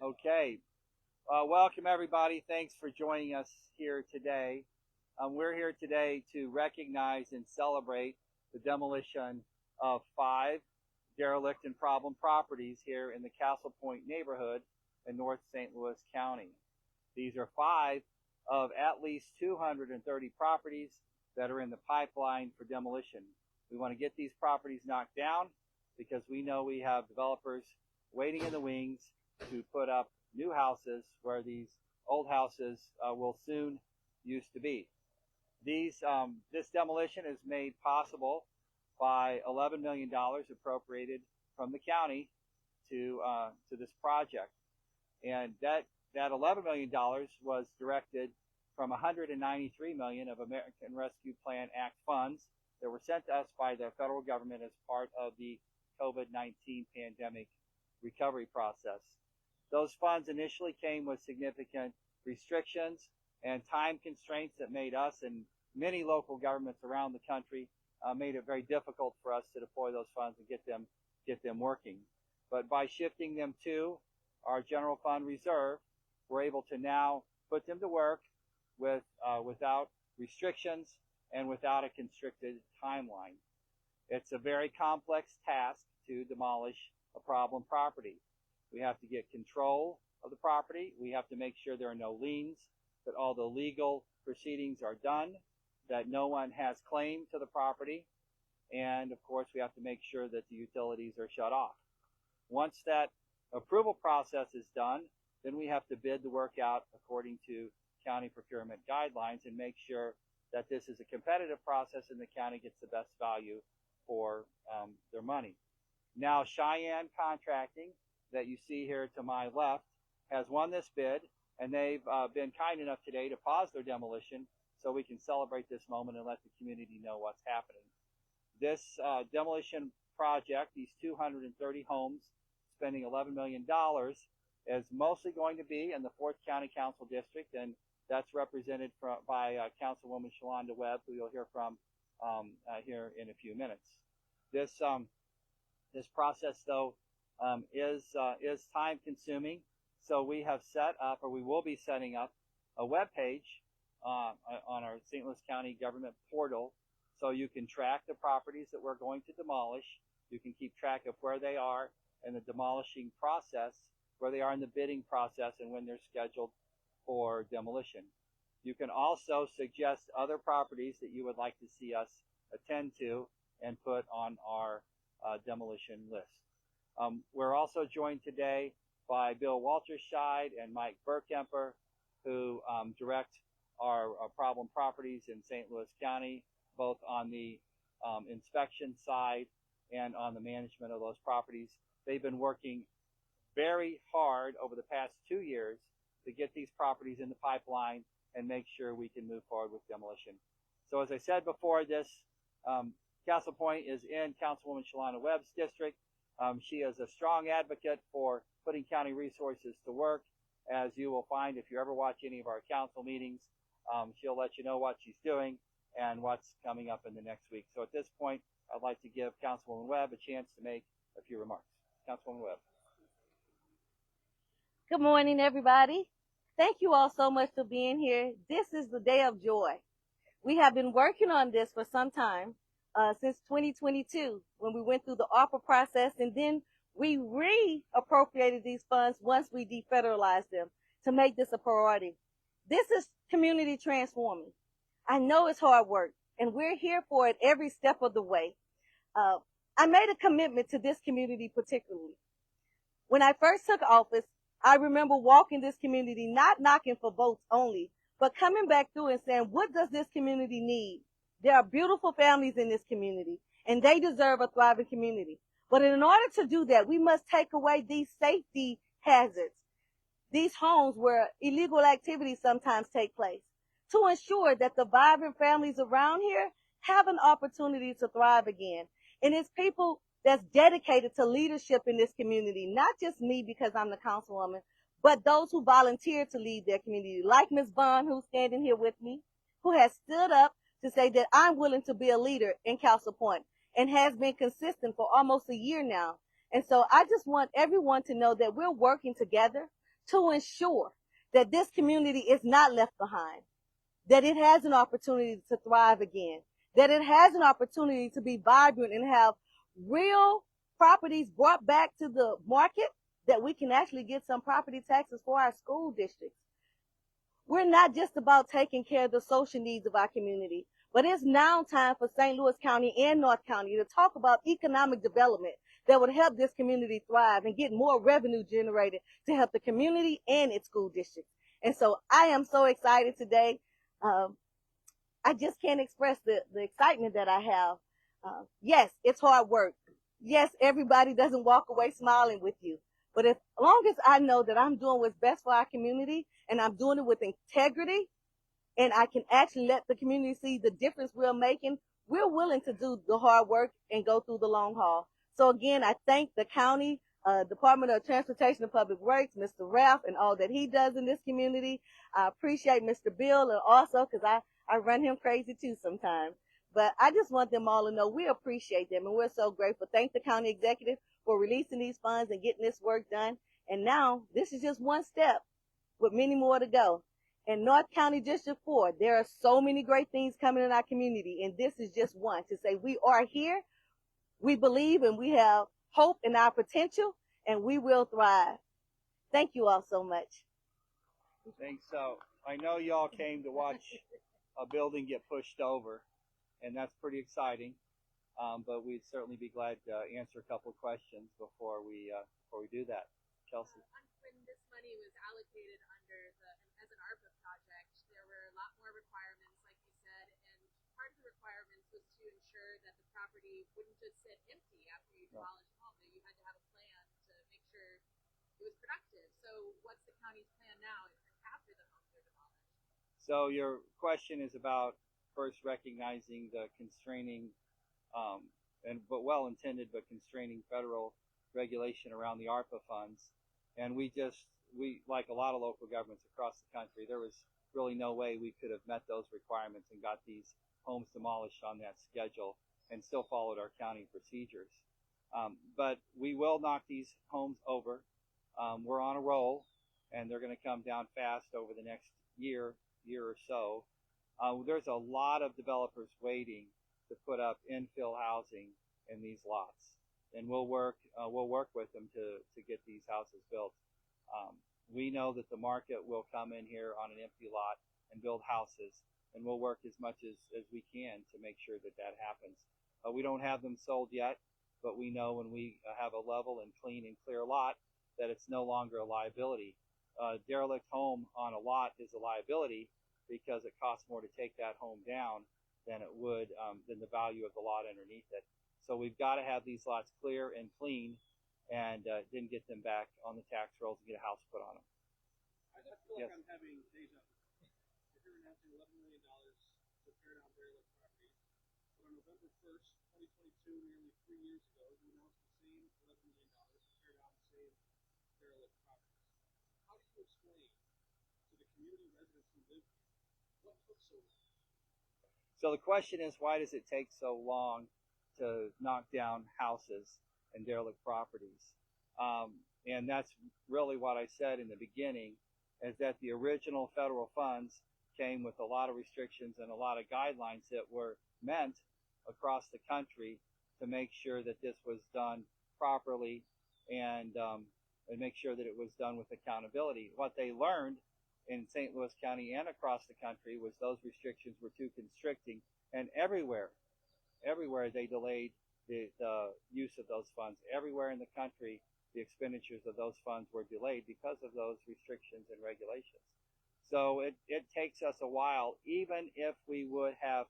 Okay. Welcome, everybody. Thanks for joining us here today. We're here today to recognize and celebrate the demolition of 5 derelict and problem properties here in the Castlepoint neighborhood in North St. Louis County. These are 5 of at least 230 properties that are in the pipeline for demolition. We want to get these properties knocked down because we know we have developers waiting in the wings to put up new houses where these old houses will soon used to be. This demolition is made possible by $11 million appropriated from the county to this project, and that $11 million was directed from $193 million of American Rescue Plan Act funds that were sent to us by the federal government as part of the COVID-19 pandemic recovery process. Those funds initially came with significant restrictions and time constraints that made us and many local governments around the country made it very difficult for us to deploy those funds and get them working. But by shifting them to our general fund reserve, we're able to now put them to work without restrictions and without a constricted timeline. It's a very complex task to demolish a problem property. We have to get control of the property. We have to make sure there are no liens, that all the legal proceedings are done, that no one has claim to the property, and of course we have to make sure that the utilities are shut off. Once that approval process is done, then we have to bid the work out according to county procurement guidelines and make sure that this is a competitive process and the county gets the best value for their money. Now, Cheyenne Contracting, that you see here to my left, has won this bid, and they've been kind enough today to pause their demolition so we can celebrate this moment and let the community know what's happening. This demolition project, these 230 homes, spending $11 million, is mostly going to be in the 4th County Council District, and that's represented by Councilwoman Shalonda Webb, who you'll hear from here in a few minutes. This process, though, is time consuming, so we have set up, or we will be setting up, a web page on our St. Louis County government portal, so you can track the properties that we're going to demolish. You can keep track of where they are in the demolishing process, where they are in the bidding process, and when they're scheduled for demolition. You can also suggest other properties that you would like to see us attend to and put on our demolition list. We're also joined today by Bill Walterscheid and Mike Burkemper, who direct our problem properties in St. Louis County, both on the inspection side and on the management of those properties. They've been working very hard over the past 2 years to get these properties in the pipeline and make sure we can move forward with demolition. So as I said before, this Castlepoint is in Councilwoman Shalonda Webb's district. She is a strong advocate for putting county resources to work. As you will find if you ever watch any of our council meetings, she'll let you know what she's doing and what's coming up in the next week. So at this point, I'd like to give Councilwoman Webb a chance to make a few remarks. Councilwoman Webb. Good morning, everybody. Thank you all so much for being here. This is the day of joy. We have been working on this for some time, since 2022, when we went through the ARPA process, and then we reappropriated these funds once we defederalized them to make this a priority. This is community transforming. I know it's hard work, and we're here for it every step of the way. I made a commitment to this community particularly. When I first took office, I remember walking this community, not knocking for votes only, but coming back through and saying, what does this community need? There are beautiful families in this community, and they deserve a thriving community. But in order to do that, we must take away these safety hazards, these homes where illegal activities sometimes take place, to ensure that the vibrant families around here have an opportunity to thrive again. And it's people that's dedicated to leadership in this community, not just me because I'm the councilwoman, but those who volunteer to lead their community, like Ms. Bond, who's standing here with me, who has stood up to say that I'm willing to be a leader in Castlepoint and has been consistent for almost a year now. And so I just want everyone to know that we're working together to ensure that this community is not left behind, that it has an opportunity to thrive again, that it has an opportunity to be vibrant and have real properties brought back to the market, that we can actually get some property taxes for our school districts. We're not just about taking care of the social needs of our community, but it's now time for St. Louis County and North County to talk about economic development that would help this community thrive and get more revenue generated to help the community and its school districts. And so I am so excited today. I just can't express the excitement that I have. Yes, it's hard work. Yes, everybody doesn't walk away smiling with you. But as long as I know that I'm doing what's best for our community and I'm doing it with integrity, and I can actually let the community see the difference we're making, we're willing to do the hard work and go through the long haul. So again, I thank the county, Department of Transportation and Public Works, Mr. Ralph, and all that he does in this community. I appreciate Mr. Bill and also because I run him crazy too sometimes. But I just want them all to know we appreciate them and we're so grateful. Thank the county executive for releasing these funds and getting this work done. And now this is just one step with many more to go. In North County District 4, there are so many great things coming in our community, and this is just one to say we are here, we believe, and we have hope in our potential, and we will thrive. Thank you all so much. Thanks. So I know y'all came to watch a building get pushed over, and that's pretty exciting. But we'd certainly be glad to answer a couple of questions before we do that. Chelsea. When this money was allocated as an ARPA project, there were a lot more requirements, like you said, and part of the requirements was to ensure that the property wouldn't just sit empty after you demolished the home, that you had to have a plan to make sure it was productive. So what's the county's plan now after the homes are demolished? So your question is about first recognizing the constraining but well-intended but constraining federal regulation around the ARPA funds. And we like a lot of local governments across the country, there was really no way we could have met those requirements and got these homes demolished on that schedule and still followed our county procedures. But we will knock these homes over. We're on a roll, and they're going to come down fast over the next year or so. There's a lot of developers waiting to put up infill housing in these lots, and we'll work with them to get these houses built. We know that the market will come in here on an empty lot and build houses, and we'll work as much as we can to make sure that happens. We don't have them sold yet, but we know when we have a level and clean and clear lot that it's no longer a liability. Derelict home on a lot is a liability because it costs more to take that home down than it would than the value of the lot underneath it. So we've got to have these lots clear and clean, and then get them back on the tax rolls and get a house put on them. I feel like I'm having deja vu. If you're announcing $11 million to tear down derelict properties, but on November 1st, 2022, nearly 3 years ago, you announced the same $11 million to tear down the same derelict properties. How do you explain to the community residents who live here what took so long? So the question is, why does it take so long to knock down houses and derelict properties? And that's really what I said in the beginning, is that the original federal funds came with a lot of restrictions and a lot of guidelines that were meant across the country to make sure that this was done properly and make sure that it was done with accountability. What they learned in St. Louis County and across the country was those restrictions were too constricting, and everywhere they delayed the use of those funds. Everywhere in the country, the expenditures of those funds were delayed because of those restrictions and regulations. So it takes us a while, even if we would have